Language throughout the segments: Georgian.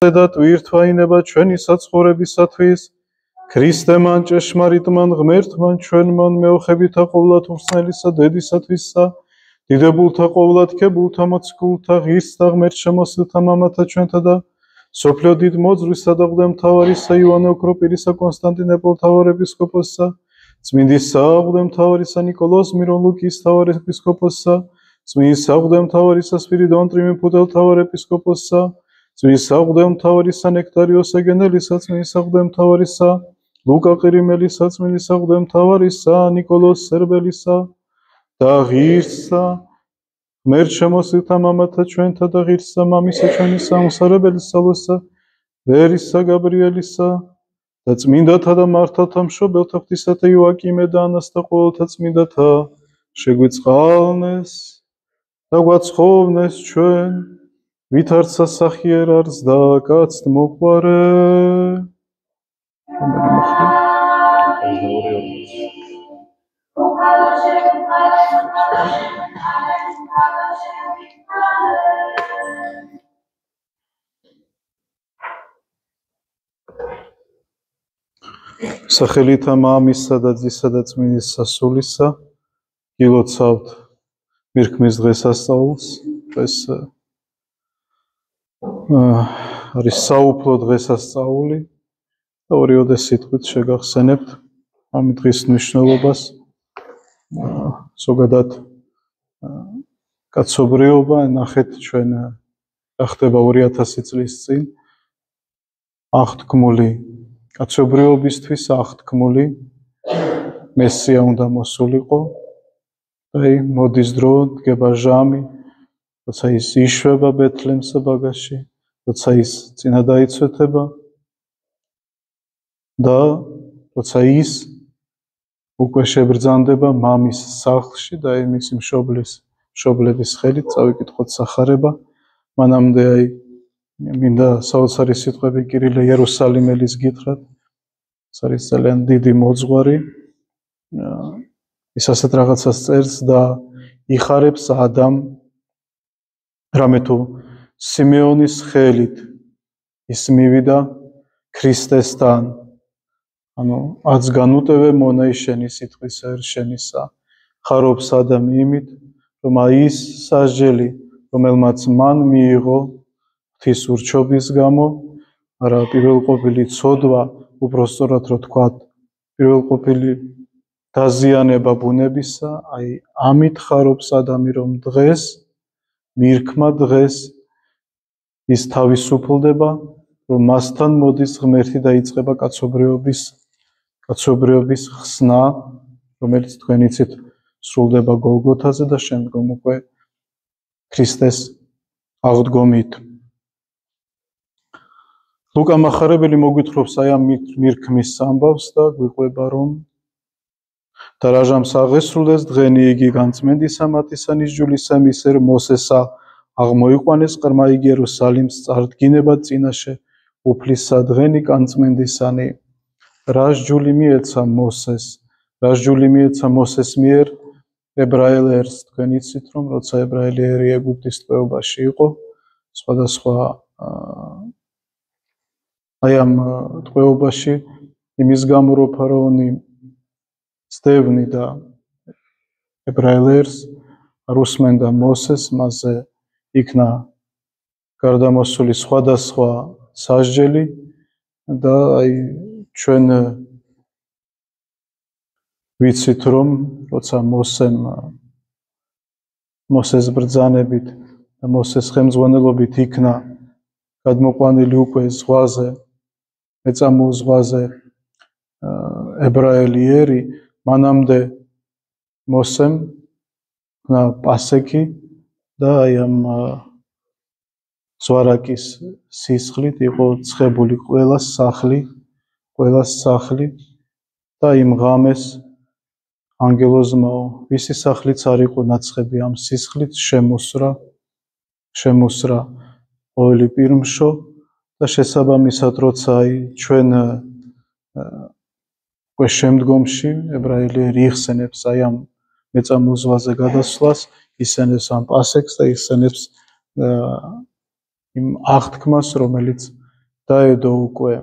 და ტვირთვაინება ჩვენი საცხოვრებისათვის ქრისტემან ჭეშმარიტმან ღმერთმან ჩვენმან მეოხებითა ყოვლად უხსნელისა დედისათვისა დიდებულთა ყოვლად ქებულთა მოციქულთა ღირსთა ღმერთ შემოსილთა მამათა ჩვენთა და სოფლიო დიდ მოძვრისა და მღვდელმთავარისა იოანე ოქროპირისა კონსტანტინეპოლ მთავარეპისკოპოსსა წმინდისა მღვდელმთავარისა ნიკოლოზ მირონლუკის მთავარეპისკოპოსსა წმინდისა მღვდელმთავარისა სპირიდონ ტრიმიფუნტელ მთავარეპისკოპოსსა წმინდისა მღვდელმთავარისა ნექტარიოს ეგენელისა წმინდისა მღვდელმთავარისა ლუკა ყირიმელისა წმინდისა მღვდელმთავარისა ნიკოლოზ სერბელისა და ღირსა ღმერთ შემოსილთა მამათა ჩვენთა და ღირსა მამისა ჩვენისა უმსარებელისა ლოსა ვერისა გაბრიელისა და წმინდათა და მართალთა მშობელთა ღვთისათა იოაკიმე და ანას და ყოველთა წმინდათა შეგვიწყალნეს და გვაცხოვნეს ჩვენ ვითარცა სახიერარს და კაცთ მოყვარე სახელითა მამისა და ძისა და წმინდისა სულისა გილოცავთ მირქმის დღესასწაულს ეს არის საუფლო დღესასწაული და ორიოდე სიტყვით შეგახსენებთ ამ დღის მნიშვნელობას ზოგადად კაცობრიობა ნახეთ ჩვენ ხდება 2000 წლის წინ აღთქმული კაცობრიობისთვის აღთქმული მესია უნდა მოსულიყო და მოდის დრო დგება ჟამი როცა ის იშვება ბეთლემს ბაგაში როცა ის წინა დაიცვეთება და როცა ის უკვე შებრძანდება მამის სახლში და მისი მშობლების ხელით წავიკითხოთ სახარება მანამდე მინდა საოცარი სიტყვები კირილე იერუსალიმელის გითხრათ ეს არის ძალიან დიდი მოძღვარი ის ასეთ რაღაცას წერს და იხარებს ადამ რამე თუ სიმეონის ხელით ის მივიდა ქრისტესთან ანუ აც განუტევე მონა შენი სიტყვის ერშენისა ხარობს ადამ იმით რომ ის სასჯელი რომელმაც მან მიიღო ღვთის ურჩობის გამო არა პირველყოფილი ცოდვა უпростоრად რო თქვა პირველყოფილი დაზიანება ბუნებისა აი ამით ხარობს ადამი რომ დღეს მირქმა დღეს ის თავისუფლდება რომ მასთან მოდის ღმერთი და იწყება კაცობრიობის ხსნა რომელიც თქვენ იცით სრულდება გოლგოთაზე და შემდგომ უკვე ქრისტეს აღდგომით ლუკა მახარებელი მოგვითხრობს აი ამ მირქმის ამბავს და გვიყვება რომ და რაჟამს აღესრულეს დღენი იგი განწმენდისა მათისა ნისჯულისა მისერ მოსესა აღმოიყვანეს ყრმა იგი იერუსალიმს წარდგინება წინაშე უფლისა დღენი განწმენდისანი რასჯული მიეცა მოსეს მიერ ებრაელ ერს თქვენ იცით რომ როცა ებრაელი ერი ეგვიპტის ტყვეობაში იყო სხვადასხვა აი ამ ტყვეობაში იმის გამო რომ ფარაონი სდევნი და ებრაელ ერს არ უსმენდა მოსეს მასზე იქნა გარდამოსული სხვადასხვა სასჯელი და აი ჩვენ ვიცით რომ როცა მოსეს ბრძანებით და მოსეს ხელმძღვანელობით იქნა გადმოყვანილი უკვე ზღვაზე მეწამულ ზღვაზე ებრაელი ერი მანამდე მოსემ პასექი და აი ამ ზვარაკის სისხლით იყო ცხებული ყველა სახლი და იმ ღამეს ანგელოზმაო ვისი სახლიც არ იყო ნაცხები ამ სისხლით შემოსრა ყოველი პირმშო და შესაბამისად როცა აი ჩვენ უკვე შემდგომში ებრაელი ერი იხსენებს აი ამ მეწამულ ზღვაზე გადასვლას ისენებს ამ პასექს და ისენებს იმ აღთქმას რომელიც დაედო უკვე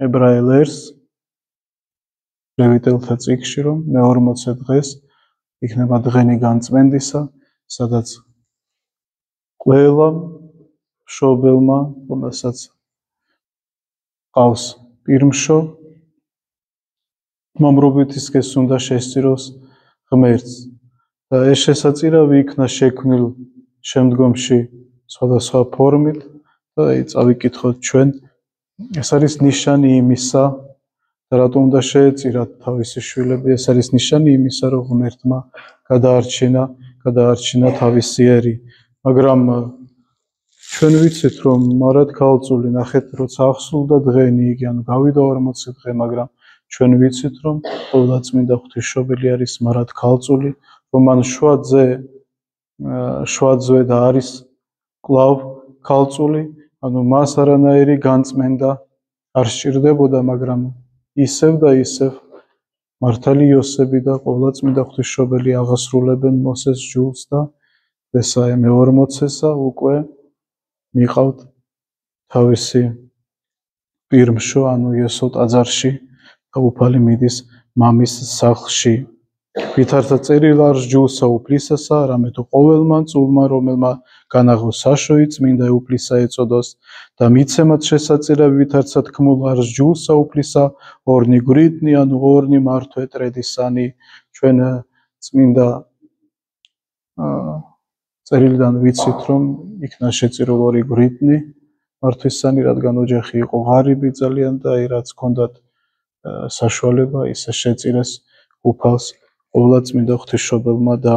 ებრაელებს ლევიტელთა წიგნში, რომ მე-40 დღეს იქნება დღენი განწმენდისა, სადაც ყველა მშობელმა, რომელსაც ყავს პირმშო, მომრობითისკენ უნდა შესწიროს ღმერთს. და ეს შესაწირავი იქნა შექმნილ შემდგომში სხვადასხვა ფორმით და წავიკითხოთ ჩვენ. ეს არის ნიშანი იმისა, და რატომ უნდა შეეწირათ თავისი შვილები, ეს არის ნიშანი იმისა, რომ ღმერთმა გადაარჩინა თავისი ერი. მაგრამ ჩვენ ვიცით, რომ მარად ქალწული, ნახეთ, როცა აღსრულდა დღენი, იგი ანუ გავიდა 40 დღე, მაგრამ ჩვენ ვიცით, რომ ყოვლადწმინდა ღვთისმშობელი არის მარად ქალწული, რომ მან შვაძვე და არის კვლავ ქალწული, ანუ მას არანაირი განწმენდა არ სჭირდებოდა, მაგრამ ისევ და ისევ მართალი იოსები და ყოვლადწმინდა ღვთისმშობელი აღასრულებენ მოსეს ჯულს და ესაა მე-40-ესა უკვე მიყავთ თავისი პირმშო, ანუ იესო ტაძარში და უფალი მიდის მამის სახლში. ვითარცა წერილ არ ჯულსა უფლისასა, არამედ ყოველმა წულმა, რომელმა განაღო საშოი წმინდა უფლისა ეწოდოს და მიცემად შესაწირავი ვითარცა თქმულ არ ჯულსა უფლისა, ორნი გვირდნი, ანუ ორნი მართვე ტრედისანი. ჩვენ წმინდა წერილიდან ვიცით, რომ იქნა შეწირულ ორი გვირდნი მართვისანი, რადგან ოჯახი იყო ღარიბი ძალიან და რაც ჰქონდათ საშუალება, ისე შეწირეს უფალს ყოვლადწმინდა ღვთისმშობელმა და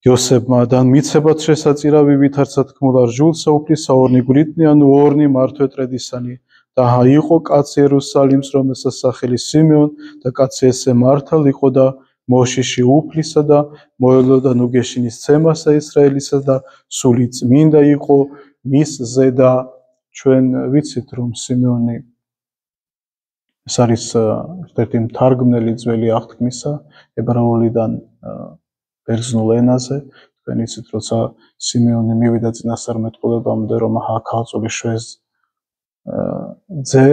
იოსებმა და მიცემად შესაწირავი ვითარცა თქმულ არ ჯულსა უფლისა, ორნი გვირდნი, ანუ ორნი მართვე ტრედისანი. და იყო კაცი იერუსალიმს, რომელსაც სახელი სიმეონ და კაცი ესე მართალ იყო და მოშიში უფლისა და მოელოდა ნუგეშინის ცემასა ისრაელისა და სული წმინდა იყო მის ზედა. ჩვენ ვიცით, რომ სიმეონი ეს არის ერთ-ერთი მთარგმნელი ძველი აღთქმისა ებრაულიდან ბერძნულ ენაზე. თქვენ იცით, როცა სიმეონი მივიდა წინასწარმეტყველებამდე, რომ ქალწული შვეს ძე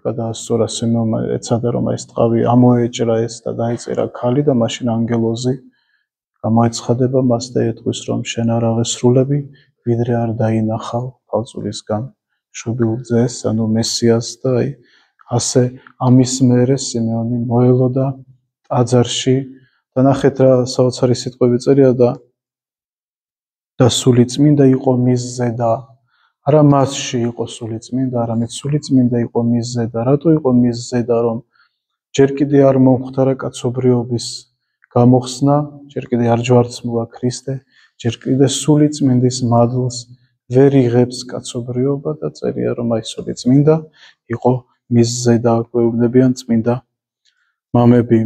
გადაასწორა სიმეონმა, ეცადა რომ ეს ტყავი ამოეჭრა ეს და დაეწერა ქალი და მაშინ ანგელოზი გამოეცხადება მას და ეთქვის, რომ შენ არ აღესრულები, ვიდრე არ დაინახავ ქალწულისგან მშობილ ძეს, ანუ მესიას და ასე ამის მერე სიმეონი მოელოდა ტაძარში და ნახეთ რა საოცარი სიტყვები წერია და სული წმინდა იყო მის ზედა. არა მასში იყო სული წმინდა, არამედ სული წმინდა იყო მის ზედა. რატო იყო მის ზედა? რომ ჯერ კიდე არ მომხდარა კაცობრიობის გამოხსნა, ჯერ კიდე არ ჯვარცმულა ქრისტე, ჯერ კიდე სული წმინდის მადლს ვერ იღებს კაცობრიობა და წერია, რომ აი სული წმინდა იყო მის ზედა, გვეუბნებიან წმინდა მამები.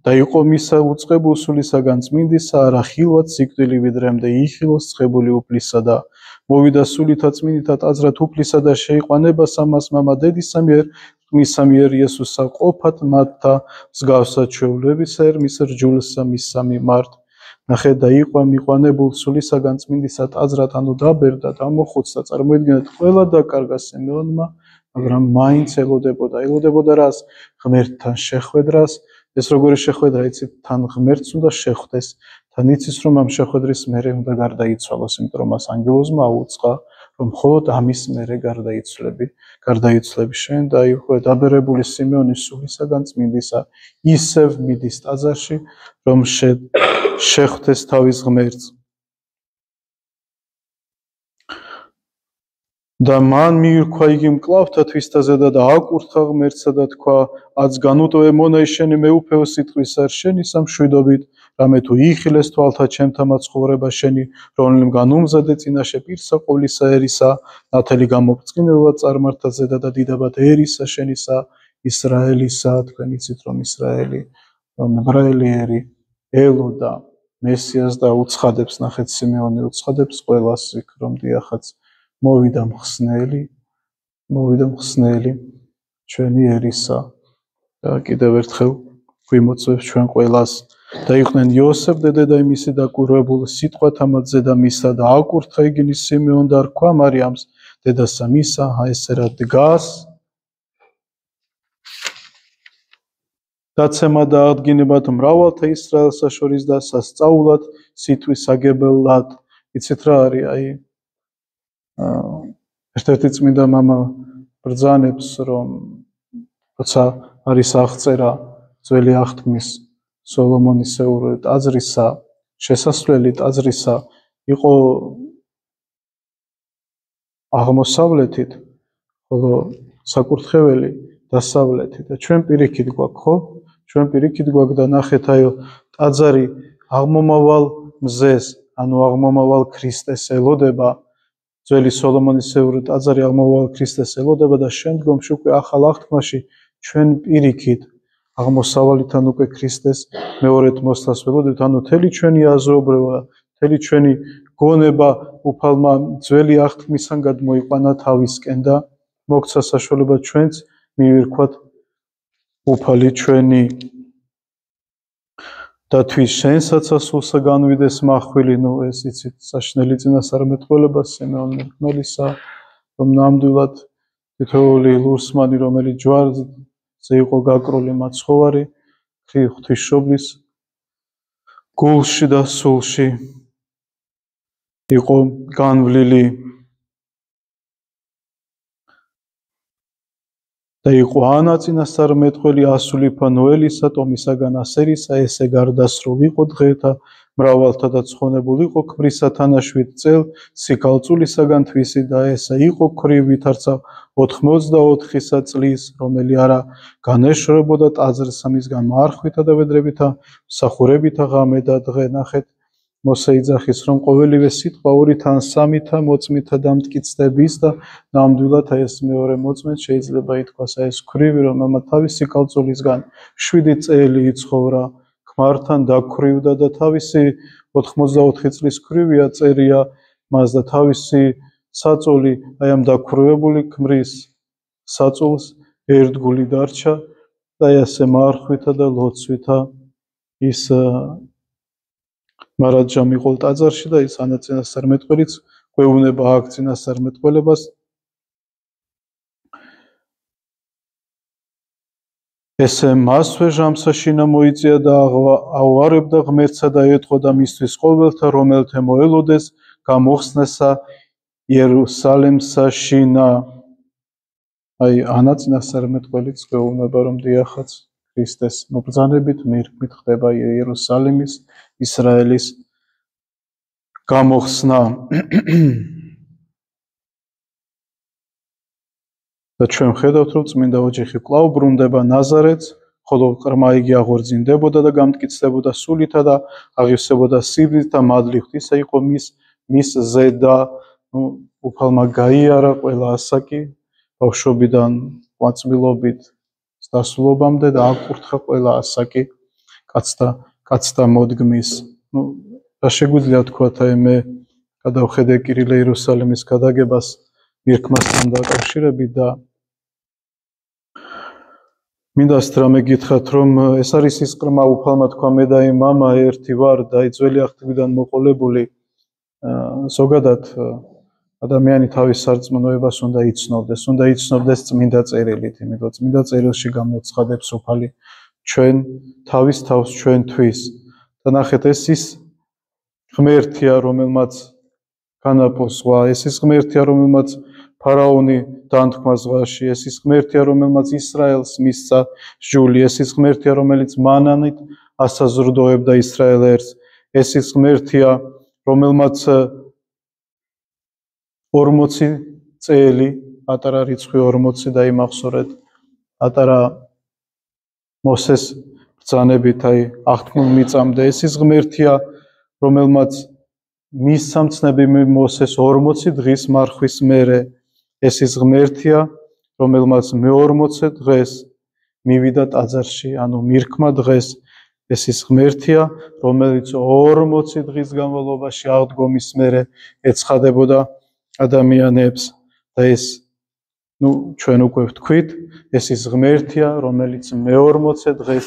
და იყო მისა უწყებულ სულისაგან წმინდისა, არა ხილვად სიკვდილი ვიდრემდე იხილოს ცხებული უფლისა და მოვიდა სულითა წმინდითა ტაძრად უფლისა და შეიყვანება სამას მამა დედისა მიერ, მისა მიერ იესოსა ყოფათ მათთა მსგავსად ჩვეულებისერ, მის რჯულსა მისსა მიმართ. ნახეთ და მიყვანებულ სულისაგან წმინდისა ტაძრად, ანუ დაბერდა, დამოხუცდა, წარმოიდგინეთ, ყველა დაკარგა სიმეონმა, მაგრამ მაინც ელოდებოდა რას? ღმერთთან შეხვედრას. ეს როგორი შეხვედრა, იცით, თან ღმერთს უნდა შეხვდეს, თან იცის, რომ ამ შეხვედრის მერე უნდა გარდაიცვალოს, იმიტომ რომ მას ანგელოზმა აუწყა, რომ მხოლოდ ამის მერე გარდაიცვლები შენ და უკვე დაბერებული სიმეონის სულისაგან წმინდისა ისევ მიდის ტაძარში, რომ შეხვდეს თავის ღმერთს. და მან მიირქვა იგი მკლავთა თვისთაზე და აკურთხა ღმერთსა და თქვა, აც განუტოვე მონა შენი მეუფეო სიტყვის არ შენი სამშვიდობით, რამე თუ იხილეს თვალთა ჩემთა მაცხოვრება შენი, რომლიმ განუმზადე წინაშე პირსა ყოვლისა ერისა, ნათელი გამოფწკინებლად წარმართა ზედა და დიდებად ერისა შენისა ისრაელისა. თქვენ იცით, რომ ისრაელი, რომ ებრაელი ერი ელოდა მესიას და უცხადებს, ნახეთ, სიმეონი უცხადებს ყველას იქ, რომ დიახაც მოვიდა მხსნელი ჩვენი ერისა და კიდევ ერთხელ გვიმოწვევს ჩვენ ყველას და იყვნენ იოსებ დედა და მისი დაკვირვებული სიტყვათა მათზე და მისა და აკურთხა იგინის სიმეონ და რქვა მარიამს დედასა მისა, ესე რა დგას. დაცემა და აღდგინებად მრავალთა ისრაელსა შორის და სასწაულად სიტყვის საგებელად. იცით რა არის? აი ერთ-ერთი წმინდა მამა ბრძანებს, რომ როცა არის აღწერა ძველი აღთქმის სოლომონისეული ტაძრისა, შესასვლელი ტაძრისა იყო აღმოსავლეთით, ხოლო საკურთხეველი დასავლეთით და ჩვენ პირიქით გვაქვს, ხო? ჩვენ პირიქით გვაქვს და ნახეთ, აი ტაძარი აღმომავალ მზეს, ანუ აღმომავალ ქრისტეს ელოდება. ძველი სოლომონისეული ტაძარი აღმომავალ ქრისტეს ელოდება და შემდგომში უკვე ახალ აღთქმაში ჩვენ პირიქით აღმოსავლეთიდან უკვე ქრისტეს მეორედ მოსვლას ველოდებთ, ანუ მთელი ჩვენი აზრობრება, მთელი ჩვენი გონება უფალმა ძველი აღთქმისგან გადმოიყვანა თავისკენ და მოგცა საშუალება ჩვენც მივირქვათ უფალი ჩვენი. და თვის შენსაც ასულსა განვიდეს მახვილი, ნუ ეს იცით საშნელი წინასწარმეტყველება სემეონ მერგმელისა, რომ ნამდვილად თითოეული ლურსმანი, რომელიც ჯვარზე იყო გაკრული მაცხოვარი, ღვთისმშობლის გულში და სულში იყო განვლილი და იყო ანა წინასწარმეტყველი ასულიფა ნოელისა, ტომისაგან ასერისა, ესე გარდასრულ იყო დღეთა მრავალთა და ცხონებულ იყო ქმრისა თანაშვიდ წელ სიკალწულისაგან თვისი და ესა იყო ქვრივ ვითარცა 84 წლის, რომელი არა განეშრებოდა ტაძრსა მისგან მარხვითა და ვედრებითა მსახურებითა ღამე და დღე. ნახეთ, მოსე იძახის, რომ ყოველივე სიტყვა 2 ან 3 მოწმითა დამტკიცდების და ნამდვილად ეს მეორე მოწმით შეიძლება ითქვას, ეს ქვრივი, რომელმაც თავისი კალწულისგან 7 წელი იცხოვრა, ქმართან დაქვრივდა და თავისი 84 წლის ქვრივია წერია მას და თავისი საწოლი აი ამ დაქვრივებული ქმრის საწოლს ერთგული დარჩა და ასე მარხვითა და ლოცვითა ის მარადჟა მიყოლ ტაძარში და ის ანა წინასწარმეტყველიც გვეუბნება აქ წინასწარმეტყველებას. ესე მასვე ჟამსაშინა მოიწია და აუარებდა ღმერთსა და ეტყოდა მისთვის ყოველთა, რომელთა მოელოდეს გამოხსნესა იერუსალემსა შინა. აი ანა წინასწარმეტყველიც გვეუბნება, რომ დიახაც ქრისტეს მობრძანებით მირქმით ხდება იერუსალიმის, ისრაელის გამოხსნა. და ჩვენ ხედავთ, რომ წმინდა ოჯახი კვლავ ბრუნდება ნაზარეთს, ხოლო ყრმა იგი აღორძინდებოდა და გამტკიცდებოდა სულითა და აღივსებოდა სიბრით და მადლით. ისა იყო მის ზედა, უფალმა გაიარა ყველა ასაკი, ბავშვობიდან ყვაწვილობით დასრულობამდე და აკურთხა ყველა ასაკი კაცთა მოდგმის. რა შეგვიძლია ვთქვათ, აი მე გადავხედე კირილე იერუსალიმის გადაგებას მირქმასთან დაკავშირებით და მინდა რამე გითხრათ, რომ ეს არის ის ყრმა უფალმა თქვა, მე და იმ მამა ერთი ვარ და აი ძველი აღთქმიდან მოყოლებული ზოგადად ადამიანი თავის სარწმუნოებას უნდა იცნობდეს წმინდა წერილით, იმიტომ წმინდა წერილში გამოცხადებს უფალი ჩვენ თავის თავს ჩვენთვის. და ნახეთ, ეს ის ღმერთია, რომელმაც განაპოს ზღვა, ეს ის ღმერთია, რომელმაც ფარაონი დანთქმა ზღვაში, ეს ის ღმერთია, რომელმაც ისრაელს მისცა ჟული, ეს ის ღმერთია, რომელიც მანანით ასაზრდოებდა ისრაელერს, ეს ის ღმერთია, რომელმაც 40 წელი, პატარა რიცხვი 40 დაიმახსოვრეთ, პატარა მოსეს ბრძანებით აი აღთქმულ მიწამდე, ეს ის ღმერთია, რომელმაც მისცა მცნები მოსეს 40 დღის მარხვის მერე, ეს ის ღმერთია, რომელმაც მე-40 დღეს მივიდა ტაძარში, ანუ მირქმა დღეს, ეს ის ღმერთია, რომელიც 40 დღის განმავლობაში აღდგომის მერე ეცხადებოდა ადამიანებს და ეს ჩვენ უკვე ვთქვით, ეს ის ღმერთია, რომელიც მე-40 დღეს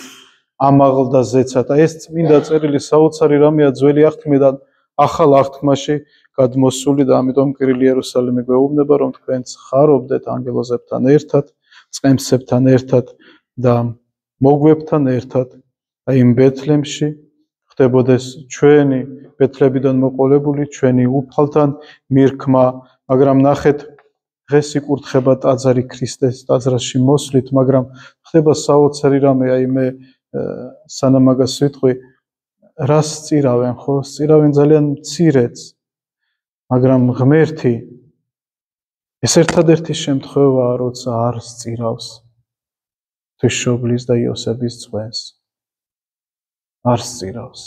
ამაღლდა ზეცად. ეს წმინდა წერილი საოცარი რამეა ძველი აღთქმიდან ახალ აღთქმაში გადმოსული და ამიტომ კირილი იერუსალიმი გვეუბნება, რომ თქვენც ხარობდეთ ანგელოზებთან ერთად, წყემსებთან ერთად და მოგვებთან ერთად და იმ ბეთლემში ხდებოდეს ჩვენი ბეთლებიდან მოყოლებული ჩვენი უფალთან მირქმა, მაგრამ ნახეთ დღეს იკურთხება ტაძარი ქრისტეს ტაძრაში მოსვლით, მაგრამ ხდება საოცარი რამე, აი მე სანამ მაგას ვიტყვი, რას სწირავენ, ხო? სწირავენ ძალიან მცირეც, მაგრამ ღმერთი ეს ერთადერთი შემთხვევაა, როცა არ სწირავს ღვთისმშობლის და იოსების წვენს. არ სწირავს.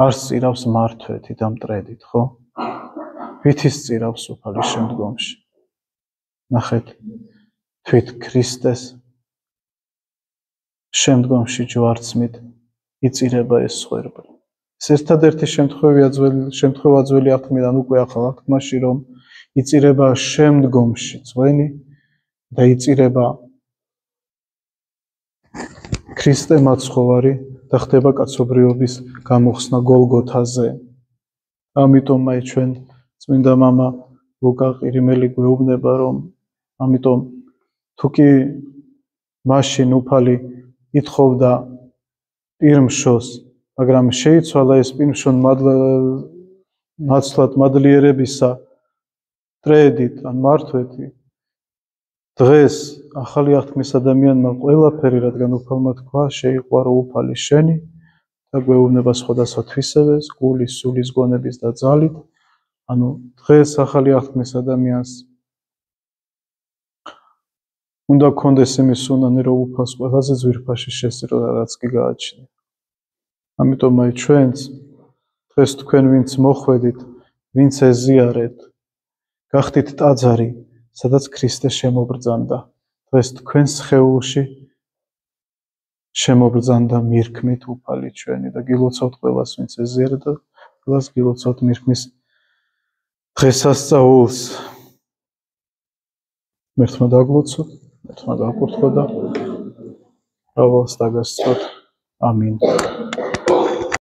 არ სწირავს მართვეთით და მტრედით, ხო? ვითი სწირავს უფალის შემდგომში. ნახეთ, თვით ქრისტეს შემდგომში ჯვარცმით იწირება ეს სხვერპლი. ეს ერთადერთი შემთხვევა ძველი აღთქმიდან უკვე ახალ აღთქმაში, რომ იწირება შემდგომში წვენი და იწირება ქრისტე მაცხოვარი და ხდება კაცობრიობის გამოხსნა გოლგოთაზე. ამიტომ აი ჩვენ წმინდა მამა ლუკა ყირიმელი გვეუბნება, რომ ამიტომ თუ კი მაშინ უფალი ითხოვდა პირმშოს, მაგრამ შეიცვალა ეს პირმშონ ნაცვლად მადლიერებისა მტრედით ან მართვეთი, დღეს ახალი აღთქმის ადამიანმა ყველაფერი, რადგან უფალმა თქვა, შეიყვარო უფალი შენი და გვეუბნება სხვადასხვა თვისებებს, გულის, სულის, გონების და ძალით. ანუ დღეს ახალი აღთქმის ადამიანს უნდა გქონდეს იმის უნანი, რომ უფალს ყველაზე ძვირფაში შესწირო და რაც კი გააჩნია. ამიტომ აი ჩვენც დღეს თქვენ ვინც მოხვედით, ვინც ეზიარეთ, გახდით ტაძარი, სადაც ქრისტე შემობრძანდა. დღეს თქვენს სხეულში შემობრძანდა მირქმით უფალი ჩვენი და გილოცავთ ყველას, ვინც ეზიარეთ და ყველას გილოცავთ მირქმის დღესასწაულს. მერთმა დაგლოცოთ, მერთმა გაკურთხო და მრავალს დაგასწროთ. ამინ.